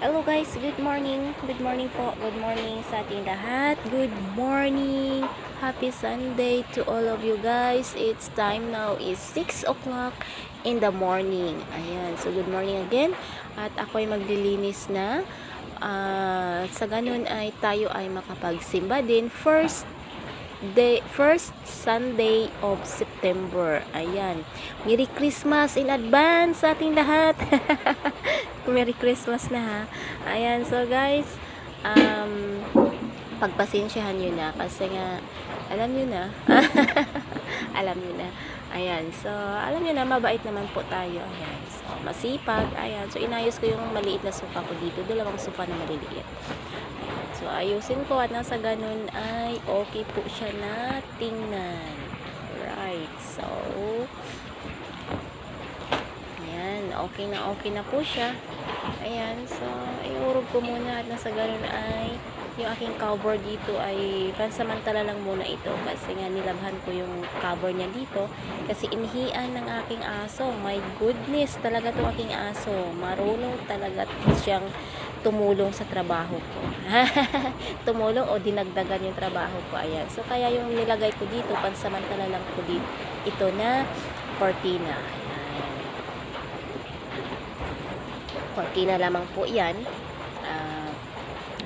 Hello guys, good morning. Good morning po. Good morning sa ating lahat. Good morning. Happy Sunday to all of you guys. It's time now is 6 o'clock in the morning. Ayan. So good morning again. At ako ay maglilinis na. Sa ganun ay tayo ay makapagsimba din. First Sunday of September. Ayan. Merry Christmas in advance sa ating lahat. Merry Christmas na ha. Ayan, so guys, pagpasensyahan nyo na kasi nga, alam nyo na. Alam nyo na. Ayan, so, alam nyo na, mabait naman po tayo. Ayan, so, masipag. Ayan, so, inayos ko yung maliit na sofa ko dito. Dalawang sofa na maliliit. Ayan, so, ayusin ko at nasa ganun ay okay po siya na tingnan. Right, so, okay na po siya. Ayan, so iurog ko muna at nasa ganun ay yung aking cover dito ay pansamantala lang muna ito kasi nga nilabhan ko yung cover niya dito kasi inihian ng aking aso. My goodness, talaga to aking aso. Marunong talaga siyang tumulong sa trabaho ko. Tumulong o dinagdagan yung trabaho ko. Ayan, so kaya yung nilagay ko dito pansamantala lang ko dito ito na cortina. Cortina lamang po yan.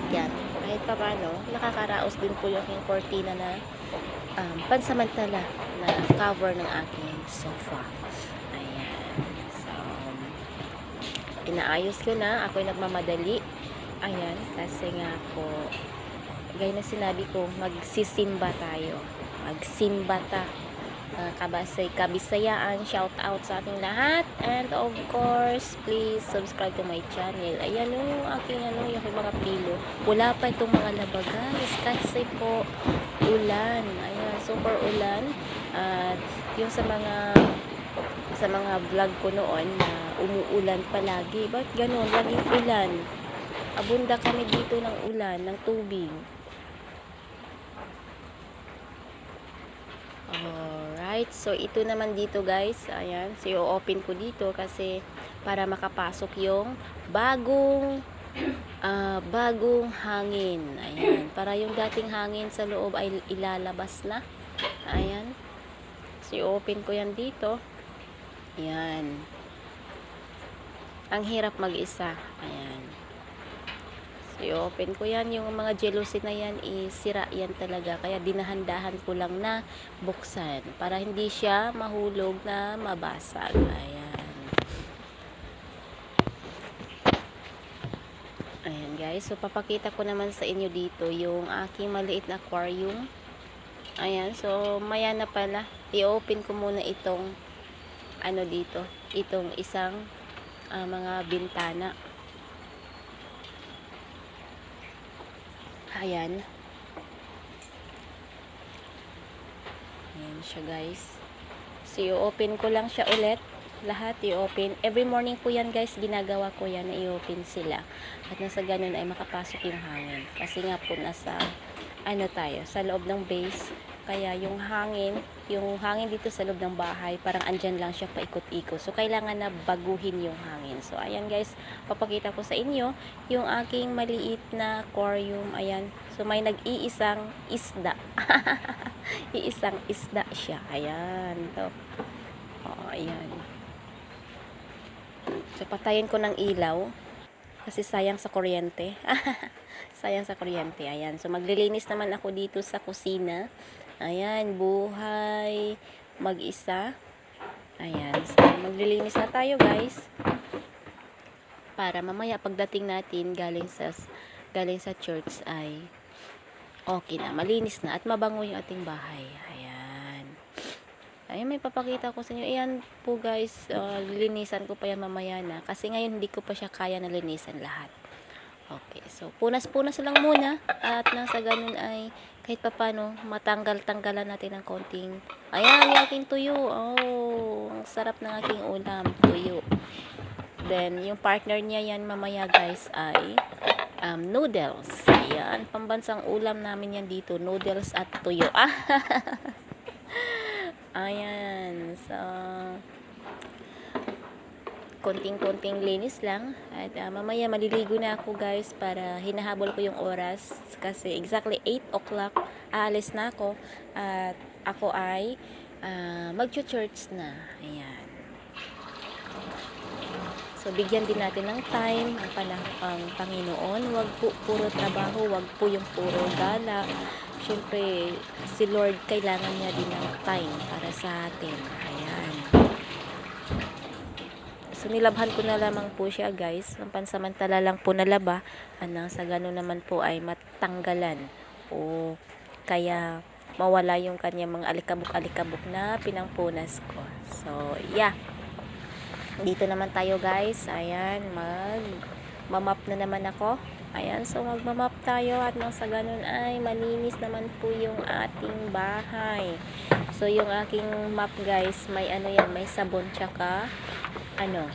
Yan, kahit pa paano nakakaraos din po yung aking cortina na pansamantala na cover ng aking sofa. Ayan, so inaayos ko na. Ako'y nagmamadali. Ayan, kasi nga po gaya na sinabi ko, magsisimba tayo, magsimba ta. Kabisayaan, shout out sa ating lahat, and of course please subscribe to my channel. Ayan yung aking yung mga pilo. Wala pa itong mga laba guys kasi po ulan. Ayan, super ulan. At yung sa mga vlog ko noon na umuulan palagi. Ba't ganun? Laging ulan. Abunda kami dito ng ulan, ng tubig. Alright, so ito naman dito guys, ayan, so i-open ko dito kasi para makapasok yung bagong hangin. Ayan, para yung dating hangin sa loob ay ilalabas na. Ayan, so i-open ko yan dito. Ayan, ang hirap mag-isa. Ayan, i-open ko yan. Yung mga jealousy na yan, isira yan talaga. Kaya dinahandahan ko lang na buksan para hindi siya mahulog na mabasag. Ayan. Ayan guys. So papakita ko naman sa inyo dito yung aking maliit na aquarium. Ayan. So maya na pala. I-open ko muna itong dito. Itong isang mga bintana. Ayan. Ayan siya guys. So i-open ko lang siya ulit. Lahat i-open. Every morning po yan guys. Ginagawa ko yan na i-open sila. At nasa ganun ay makapasok yung hangin. Kasi nga po nasa tayo. Sa loob ng base. Kaya yung hangin dito sa loob ng bahay, parang andyan lang siya paikot-ikot. So, kailangan na baguhin yung hangin. So, ayan guys, papakita ko sa inyo yung aking maliit na aquarium. Ayan. So, may nag-iisang isda. Iisang isda siya. Ayan. So, ayan. So, patayin ko ng ilaw. Kasi sayang sa kuryente. Sayang sa kuryente. Ayan. So, maglilinis naman ako dito sa kusina. Ayan, buhay mag-isa. Ayan, so maglilinis na tayo guys. Para mamaya pagdating natin galing sa church ay okay na, malinis na at mabango yung ating bahay. Ayan. Ayan, may papakita ko sa inyo. Ayan po guys, linisan ko pa yan mamaya na. Kasi ngayon hindi ko pa siya kaya na linisan lahat. Okay, so punas-punas lang muna at nasa ganun ay kahit pa paano matanggal-tanggalan natin ng konting. Ayan, yung aking tuyo. Oh, ang sarap ng aking ulam, tuyo. Then, yung partner niya yan mamaya guys ay noodles. Ayan, pambansang ulam namin yan dito, noodles at tuyo. Ayan, so konting-konting linis lang. At mamaya maliligo na ako guys para hinahabol ko yung oras. Kasi exactly 8 o'clock aalis na ako. At ako ay mag-church na. Ayan. So, bigyan din natin ng time ang Panginoon. Wag po puro trabaho, wag po yung puro gala. Siyempre, si Lord kailangan niya din ng time para sa atin. Ayan. So, nilabhan ko na lamang po siya guys. Pansamantala lang po nalaba. Sa ganun naman po ay matanggalan. O kaya mawala yung kanyang mga alikabok-alikabok na pinangpunas ko. So, yeah. Dito naman tayo guys. Ayan, mamap na naman ako. Ayan, so magmamap tayo at nang sa ganun ay malinis naman po yung ating bahay. So yung aking map guys, may may sabon tsaka ano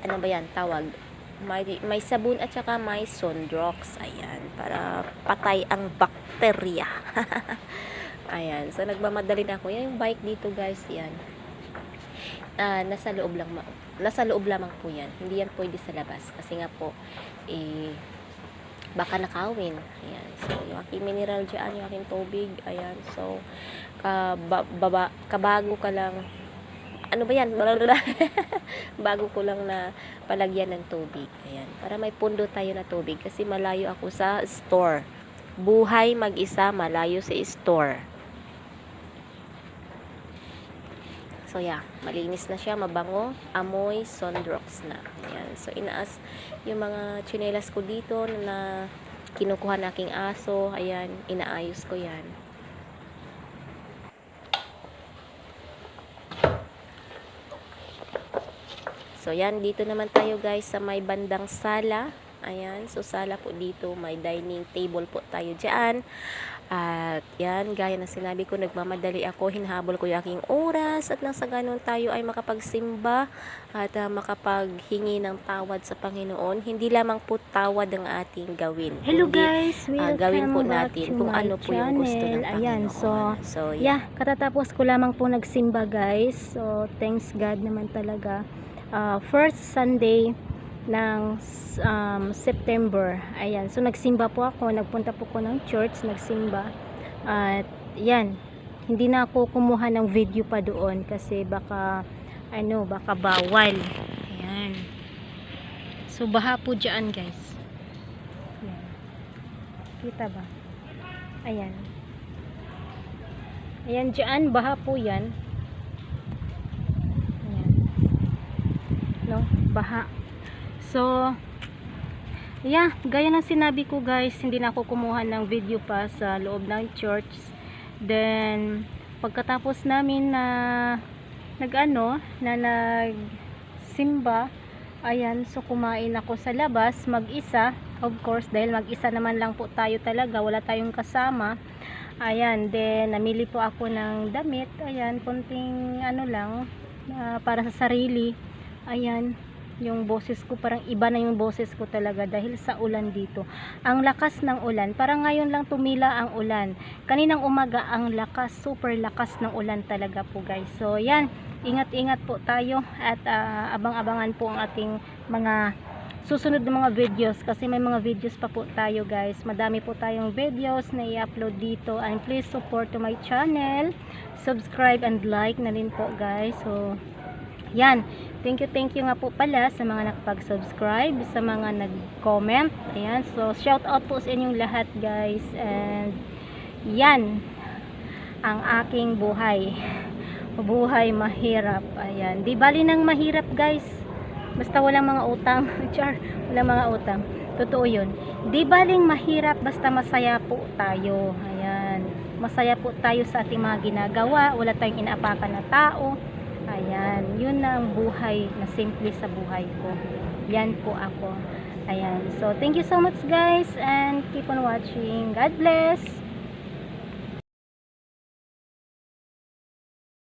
ba yan tawag? May sabon at saka may Sondrox. Ayan, para patay ang bakterya. Ayan, so nagmamadali na ako. Yan yung bike dito guys, yan. Nasa loob lamang po yan, hindi yan pwede sa labas kasi nga po baka nakawin. Ayan, so yung aking mineral dyan, yung aking tubig, ayan, so kabago ka lang bago ko lang na palagyan ng tubig. Ayan, para may pundo tayo na tubig kasi malayo ako sa store. Buhay mag-isa, malayo sa store. So yeah, malinis na siya, mabango, amoy Sondrox na. Ayan. So inaas yung mga tsinelas ko dito na kinukuha na aking aso. Ayan, inaayos ko yan. So yan, dito naman tayo guys sa may bandang sala. Ayan, so sala po dito, may dining table po tayo dyan. At yan, gaya na sinabi ko, nagmamadali ako, hinahabol ko yung aking oras at nang sa ganun tayo ay makapagsimba at makapaghingi ng tawad sa Panginoon. Hindi lamang po tawad ang ating gawin. Hello kundi, guys, gawin po natin kung ano po yung gusto ng Panginoon. Ayan, so yeah, katatapos ko lamang po nagsimba guys. So thanks God naman talaga. First Sunday ng September. Ayan. So nagsimba po ako, nagpunta po ko ng church, nagsimba. At yan, hindi na ako kumuha ng video pa doon kasi baka bawal. Ayan. So baha po diyan, guys. Ayan. Kita ba? Ayan. Ayan diyan, baha po 'yan. Ayan. No, baha. So, yeah, gaya ng sinabi ko guys, hindi na ako kumuha ng video pa sa loob ng church. Then, pagkatapos namin na nagsimba, ayan, so kumain ako sa labas, mag-isa, of course, dahil mag-isa naman lang po tayo talaga, wala tayong kasama. Ayan, then, namili po ako ng damit, ayan, konting lang, para sa sarili. Ayan, yung boses ko parang iba na yung boses ko talaga dahil sa ulan dito. Ang lakas ng ulan, parang ngayon lang tumila ang ulan. Kaninang umaga ang lakas, super lakas ng ulan talaga po guys. So yan, ingat-ingat po tayo at abang-abangan po ang ating mga susunod na mga videos kasi may mga videos pa po tayo guys. Madami po tayong videos na i-upload dito and please support to my channel. Subscribe and like na rin po guys. So yan, thank you nga po pala sa mga nakapag-subscribe, sa mga nag-comment. Ayan, so shout out po sa inyong lahat guys. And yan ang aking buhay mahirap. Ayan, di bali nang mahirap guys, basta walang mga utang. Char, walang mga utang, totoo yun. Di baling mahirap basta masaya po tayo. Ayan, masaya po tayo sa ating mga ginagawa, wala tayong inaapakan na tao. Ayan, yun na ang buhay na simple sa buhay ko. Yan po ako. Ayan, so thank you so much guys and keep on watching. God bless.